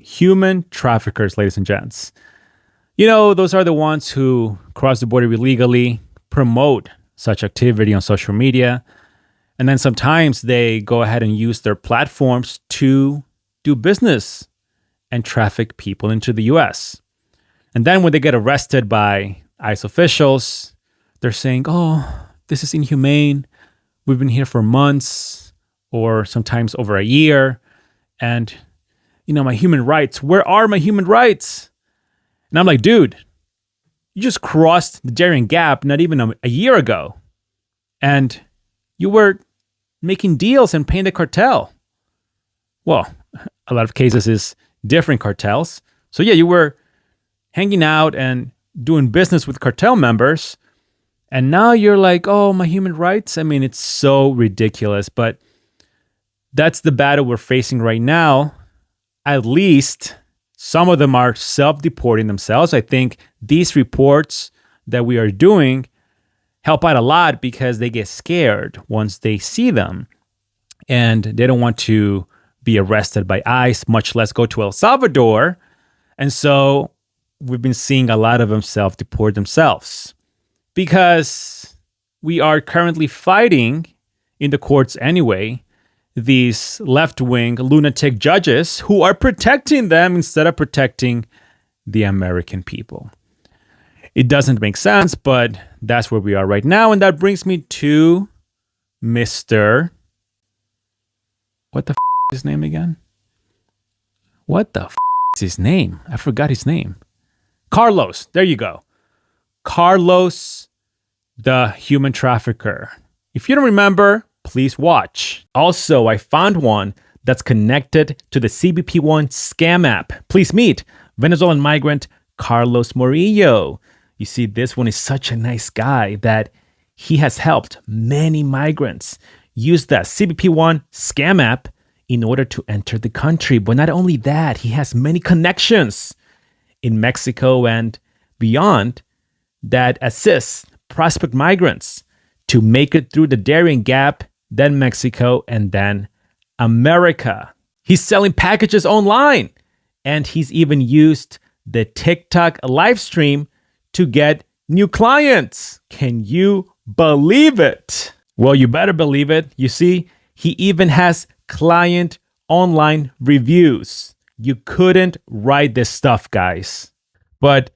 human traffickers, ladies and gents. You know, those are the ones who cross the border illegally, promote such activity on social media, and then sometimes they go ahead and use their platforms to do business and traffic people into the US. And then when they get arrested by ICE officials, they're saying, oh, this is inhumane. We've been here for months or sometimes over a year. And, you know, my human rights, where are my human rights? And I'm like, dude, you just crossed the Darien Gap not even a year ago. And you were making deals and paying the cartel. Well, a lot of cases is different cartels. So yeah, you were hanging out and doing business with cartel members. And now you're like, oh, my human rights. I mean, it's so ridiculous. But that's the battle we're facing right now. At least some of them are self-deporting themselves. I think these reports that we are doing help out a lot because they get scared once they see them. And they don't want to be arrested by ICE, much less go to El Salvador. And so we've been seeing a lot of them self-deport themselves because we are currently fighting in the courts anyway these left-wing lunatic judges who are protecting them instead of protecting the American people. It doesn't make sense, but that's where we are right now. And that brings me to Mr. What the is his name again? What the is his name? I forgot his name. Carlos. There you go. Carlos, the human trafficker. If you don't remember, please watch. Also, I found one that's connected to the CBP1 scam app. Please meet Venezuelan migrant Carlos Murillo. You see, this one is such a nice guy that he has helped many migrants use the CBP1 scam app in order to enter the country. But not only that, he has many connections in Mexico and beyond that assist prospect migrants to make it through the Darien Gap, then Mexico, and then America. He's selling packages online, and he's even used the TikTok live stream to get new clients. Can you believe it? Well, you better believe it. You see, he even has client online reviews. You couldn't write this stuff, guys. But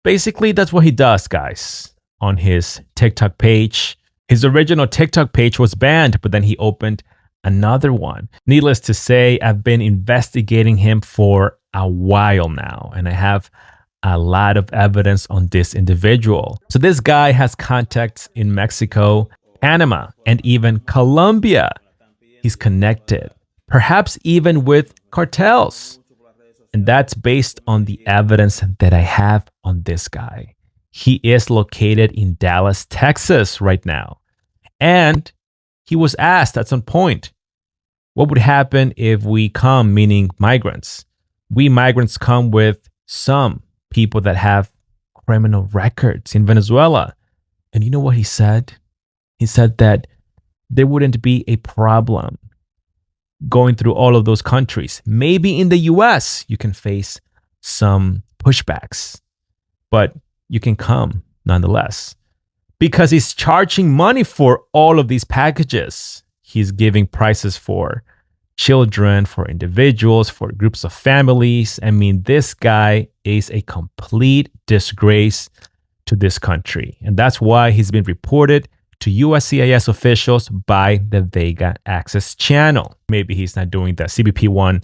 basically, that's what he does, guys, on his TikTok page. His original TikTok page was banned, but then he opened another one. Needless to say, I've been investigating him for a while now, and I have a lot of evidence on this individual. So this guy has contacts in Mexico, Panama, and even Colombia. He's connected, perhaps even with cartels. And that's based on the evidence that I have on this guy. He is located in Dallas, Texas right now. And he was asked at some point, what would happen if we come, meaning migrants? We migrants come with some people that have criminal records in Venezuela. And you know what he said? He said that there wouldn't be a problem going through all of those countries. Maybe in the US, you can face some pushbacks, but you can come nonetheless. Because he's charging money for all of these packages. He's giving prices for children, for individuals, for groups of families. I mean, this guy is a complete disgrace to this country. And that's why he's been reported to USCIS officials by the VegaAxis channel. Maybe he's not doing the CBP1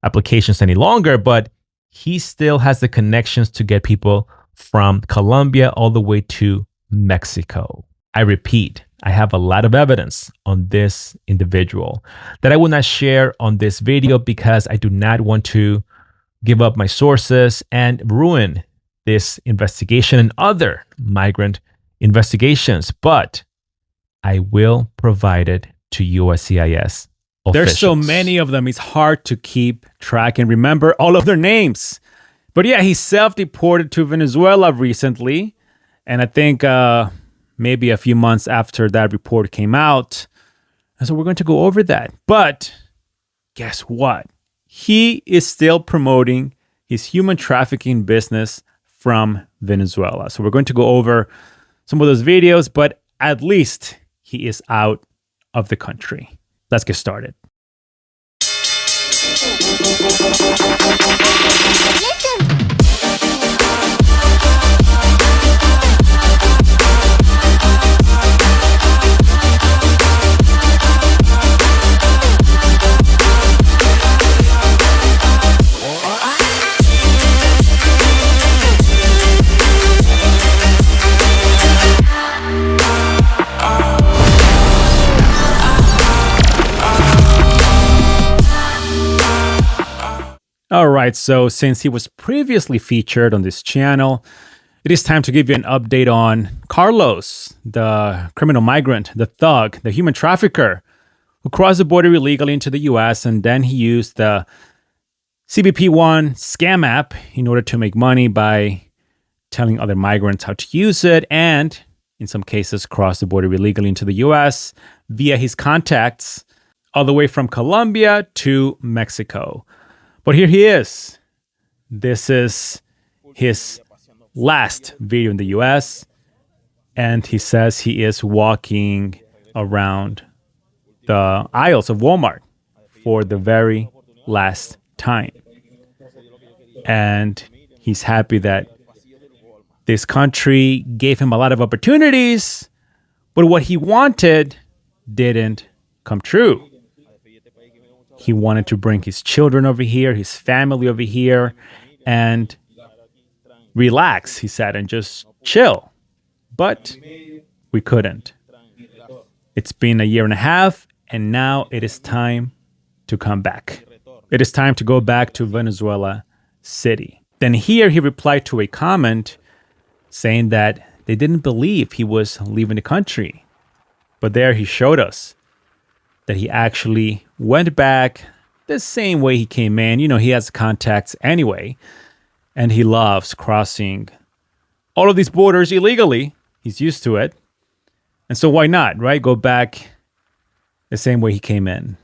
applications any longer, but he still has the connections to get people from Colombia all the way to Mexico. I repeat, I have a lot of evidence on this individual that I will not share on this video because I do not want to give up my sources and ruin this investigation and other migrant investigations, but I will provide it to USCIS officials. There's so many of them, it's hard to keep track and remember all of their names. But yeah, he self-deported to Venezuela recently. And I think maybe a few months after that report came out. And so we're going to go over that. But guess what? he is still promoting his human trafficking business from Venezuela. So we're going to go over some of those videos, but at least he is out of the country. Let's get started. All right, so since he was previously featured on this channel, it is time to give you an update on Carlos, the criminal migrant, the thug, the human trafficker who crossed the border illegally into the US, and then he used the CBP-1 scam app in order to make money by telling other migrants how to use it, and in some cases cross the border illegally into the US via his contacts all the way from Colombia to Mexico. But here he is. This is his last video in the US, and he says he is walking around the aisles of Walmart for the very last time. And he's happy that this country gave him a lot of opportunities, but what he wanted didn't come true. He wanted to bring his children over here, his family over here, and relax, he said, and just chill. But we couldn't. It's been a year and a half, and now it is time to come back. It is time to go back to Venezuela City. Then here he replied to a comment saying that they didn't believe he was leaving the country. But there he showed us that he actually went back the same way he came in. You know, he has contacts anyway, and he loves crossing all of these borders illegally. He's used to it. And so why not, right? Go back the same way he came in.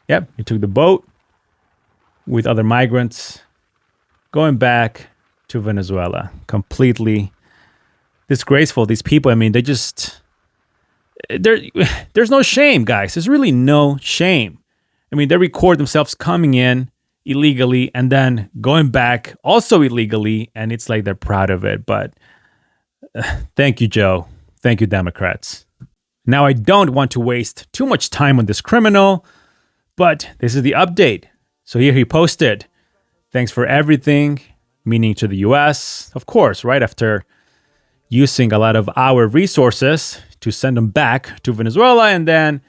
Yep, he took the boat with other migrants going back to Venezuela. Completely disgraceful. These people, I mean, they just... There's no shame, guys. There's really no shame. I mean, they record themselves coming in illegally and then going back also illegally, and it's like they're proud of it. But thank you, Joe. Thank you, Democrats. Now, I don't want to waste too much time on this criminal, but this is the update. So here he posted, "Thanks for everything," meaning to the US, of course, right after using a lot of our resources to send him back to Venezuela. And then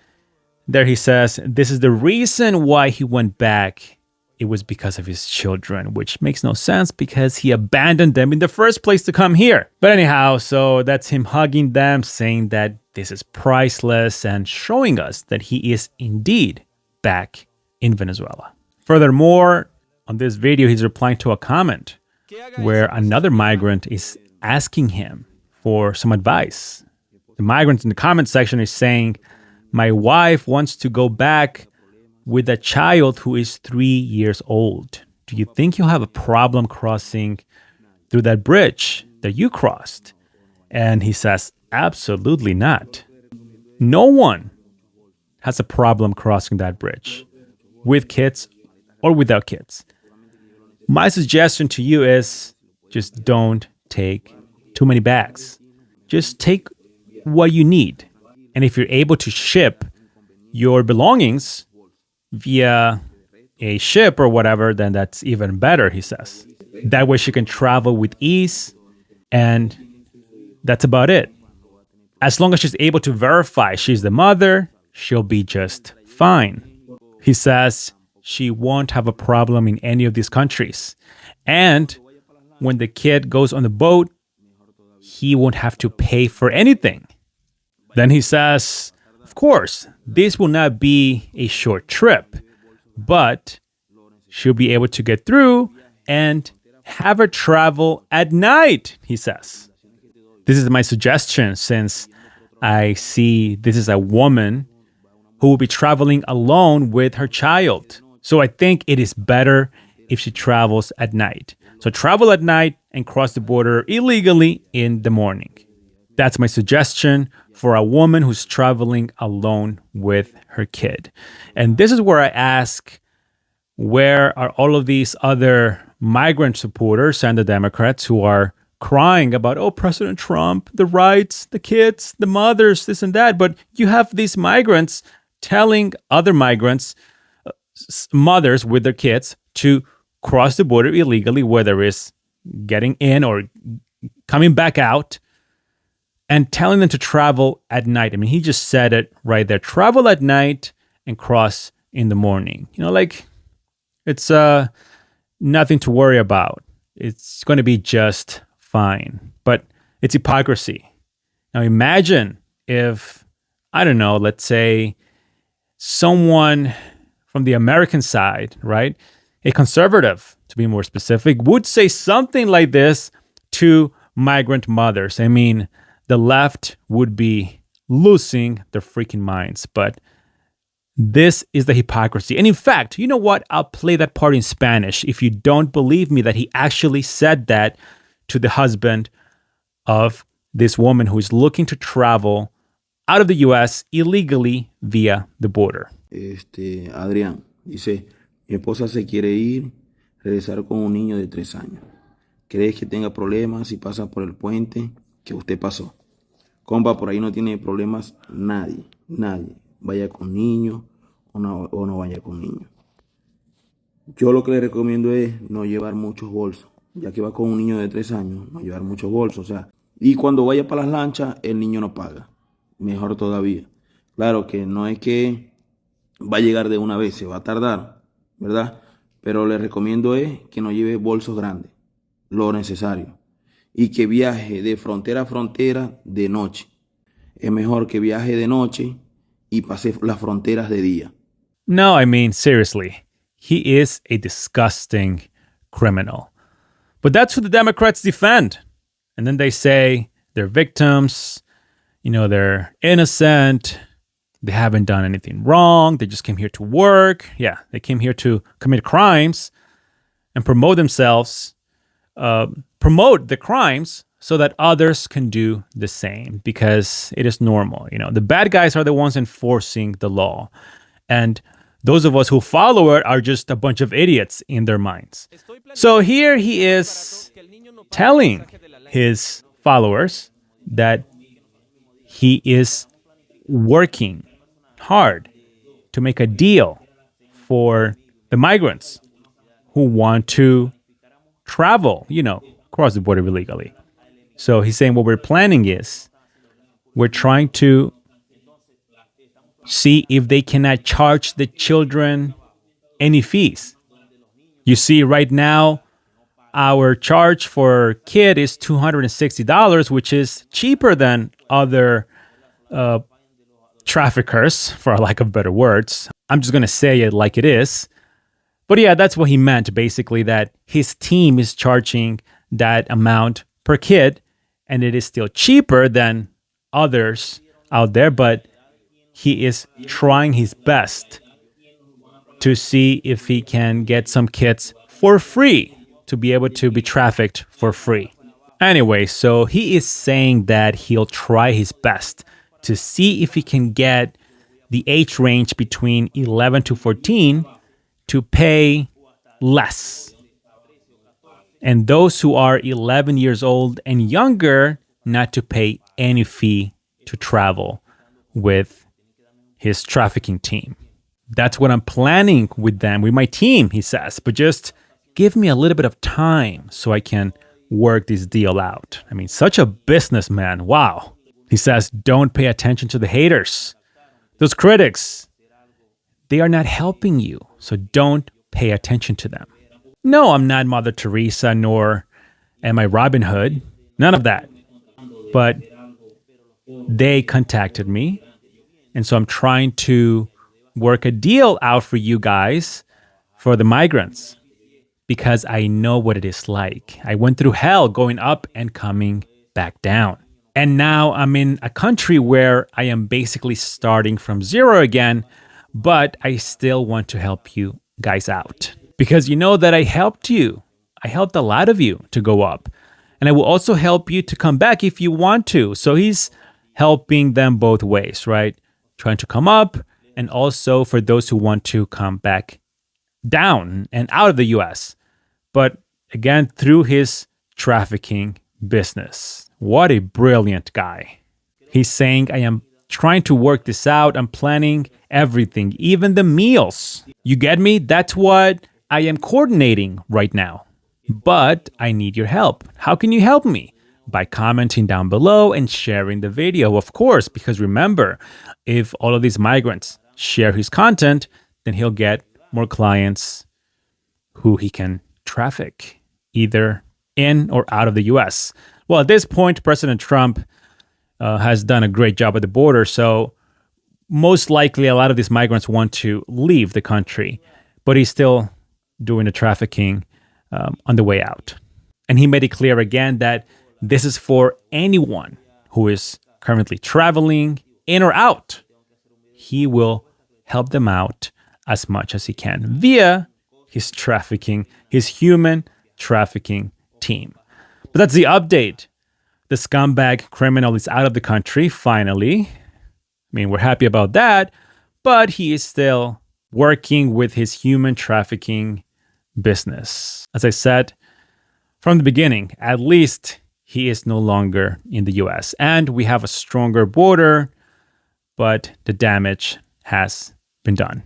there he says, this is the reason why he went back. It was because of his children, which makes no sense because he abandoned them in the first place to come here. But anyhow, so that's him hugging them, saying that this is priceless and showing us that he is indeed back in Venezuela. Furthermore, on this video, he's replying to a comment where another migrant is asking him for some advice. The migrant in the comment section is saying, "My wife wants to go back with a child who is 3 years old. Do you think you'll have a problem crossing through that bridge that you crossed?" And he says, absolutely not. No one has a problem crossing that bridge, with kids or without kids. My suggestion to you is just don't take too many bags. Just take what you need. And if you're able to ship your belongings via a ship or whatever, then that's even better, he says. That way she can travel with ease, and that's about it. As long as she's able to verify she's the mother, she'll be just fine. He says she won't have a problem in any of these countries. And when the kid goes on the boat, he won't have to pay for anything. Then he says, of course, this will not be a short trip, but she'll be able to get through and have her travel at night, he says. This is my suggestion, since I see this is a woman who will be traveling alone with her child. So I think it is better if she travels at night. So travel at night and cross the border illegally in the morning. That's my suggestion for a woman who's traveling alone with her kid. And this is where I ask, where are all of these other migrant supporters and the Democrats who are crying about, oh, President Trump, the rights, the kids, the mothers, this and that. But you have these migrants telling other migrants, mothers with their kids, to cross the border illegally, whether it's getting in or coming back out, and telling them to travel at night. I mean, he just said it right there. Travel at night and cross in the morning. You know, like, it's nothing to worry about. It's going to be just fine. But it's hypocrisy. Now imagine if, I don't know, let's say someone from the American side, right? A conservative, to be more specific, would say something like this to migrant mothers. I mean, the left would be losing their freaking minds. But this is the hypocrisy. And in fact, you know what? I'll play that part in Spanish if you don't believe me that he actually said that to the husband of this woman who is looking to travel out of the U.S. illegally via the border. Adrián dice, mi esposa se quiere ir, regresar con un niño de 3 años. ¿Crees que tenga problemas si pasa por el puente que usted pasó? Compa, por ahí no tiene problemas nadie. Vaya con niño o no vaya con niño. Yo lo que le recomiendo es no llevar muchos bolsos, ya que va con un niño de 3 años, no llevar muchos bolsos, o sea, y cuando vaya para las lanchas, el niño no paga, mejor todavía. Claro que no es que va a llegar de una vez, se va a tardar, ¿verdad? Pero le recomiendo es que no lleve bolsos grandes, lo necesario, y que viaje de frontera a frontera de noche. Es mejor que viaje de noche y pase las fronteras de día. No, I mean, seriously, he is a disgusting criminal. But that's who the Democrats defend. And then they say they're victims, you know, they're innocent, they haven't done anything wrong, they just came here to work. Yeah, they came here to commit crimes and promote themselves, promote the crimes so that others can do the same, because it is normal. You know, the bad guys are the ones enforcing the law. And those of us who follow it are just a bunch of idiots in their minds. So here he is telling his followers that he is working hard to make a deal for the migrants who want to travel, you know, cross the border illegally. So he's saying what we're planning is we're trying to see if they cannot charge the children any fees. You see, right now, our charge for kid is $260, which is cheaper than other traffickers, for lack of better words. I'm just going to say it like it is. But yeah, that's what he meant, basically, that his team is charging that amount per kid, and it is still cheaper than others out there, but he is trying his best to see if he can get some kids for free to be able to be trafficked for free. Anyway, so he is saying that he'll try his best to see if he can get the age range between 11 to 14 to pay less. And those who are 11 years old and younger, not to pay any fee to travel with his trafficking team. That's what I'm planning with them, with my team, he says. But just give me a little bit of time so I can work this deal out. I mean, such a businessman. Wow. He says, don't pay attention to the haters. Those critics, they are not helping you. So don't pay attention to them. No, I'm not Mother Teresa, nor am I Robin Hood. None of that. But they contacted me. And so I'm trying to work a deal out for you guys, for the migrants, because I know what it is like. I went through hell going up and coming back down. And now I'm in a country where I am basically starting from zero again, but I still want to help you guys out. Because you know that I helped you. I helped a lot of you to go up. And I will also help you to come back if you want to. So he's helping them both ways, right? Trying to come up, and also for those who want to come back down and out of the US. But again, through his trafficking business. What a brilliant guy. He's saying, I am trying to work this out. I'm planning everything, even the meals. You get me? That's what I am coordinating right now. But I need your help. How can you help me? By commenting down below and sharing the video, of course, because remember, if all of these migrants share his content, then he'll get more clients who he can traffic, either in or out of the US. Well, at this point, President Trump has done a great job at the border, so most likely a lot of these migrants want to leave the country, but he's still doing the trafficking on the way out. And he made it clear again that this is for anyone who is currently traveling in or out. He will help them out as much as he can via his trafficking, his human trafficking team. But that's the update. The scumbag criminal is out of the country, finally. I mean, we're happy about that, but he is still working with his human trafficking business. As I said from the beginning, at least he is no longer in the US. And we have a stronger border, but the damage has been done.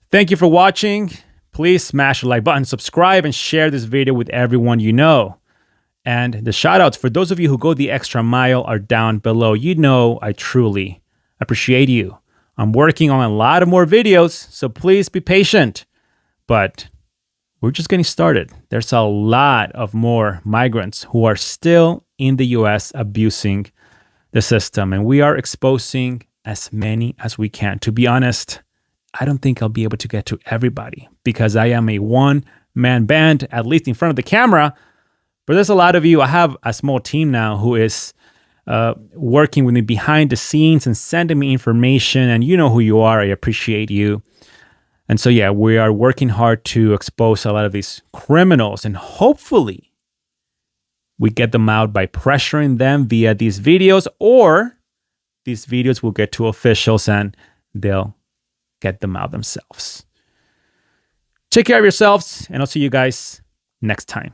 Thank you for watching. Please smash the like button, subscribe, and share this video with everyone you know. And the shout outs for those of you who go the extra mile are down below. You know I truly appreciate you. I'm working on a lot of more videos, so please be patient. But we're just getting started. There's a lot of more migrants who are still in the US abusing the system, and we are exposing as many as we can. To be honest, I don't think I'll be able to get to everybody because I am a one-man band, at least in front of the camera. But there's a lot of you. I have a small team now who is working with me behind the scenes and sending me information. And you know who you are. I appreciate you. And so, yeah, we are working hard to expose a lot of these criminals. And hopefully we get them out by pressuring them via these videos, or these videos will get to officials and they'll get them out themselves. Take care of yourselves, and I'll see you guys next time.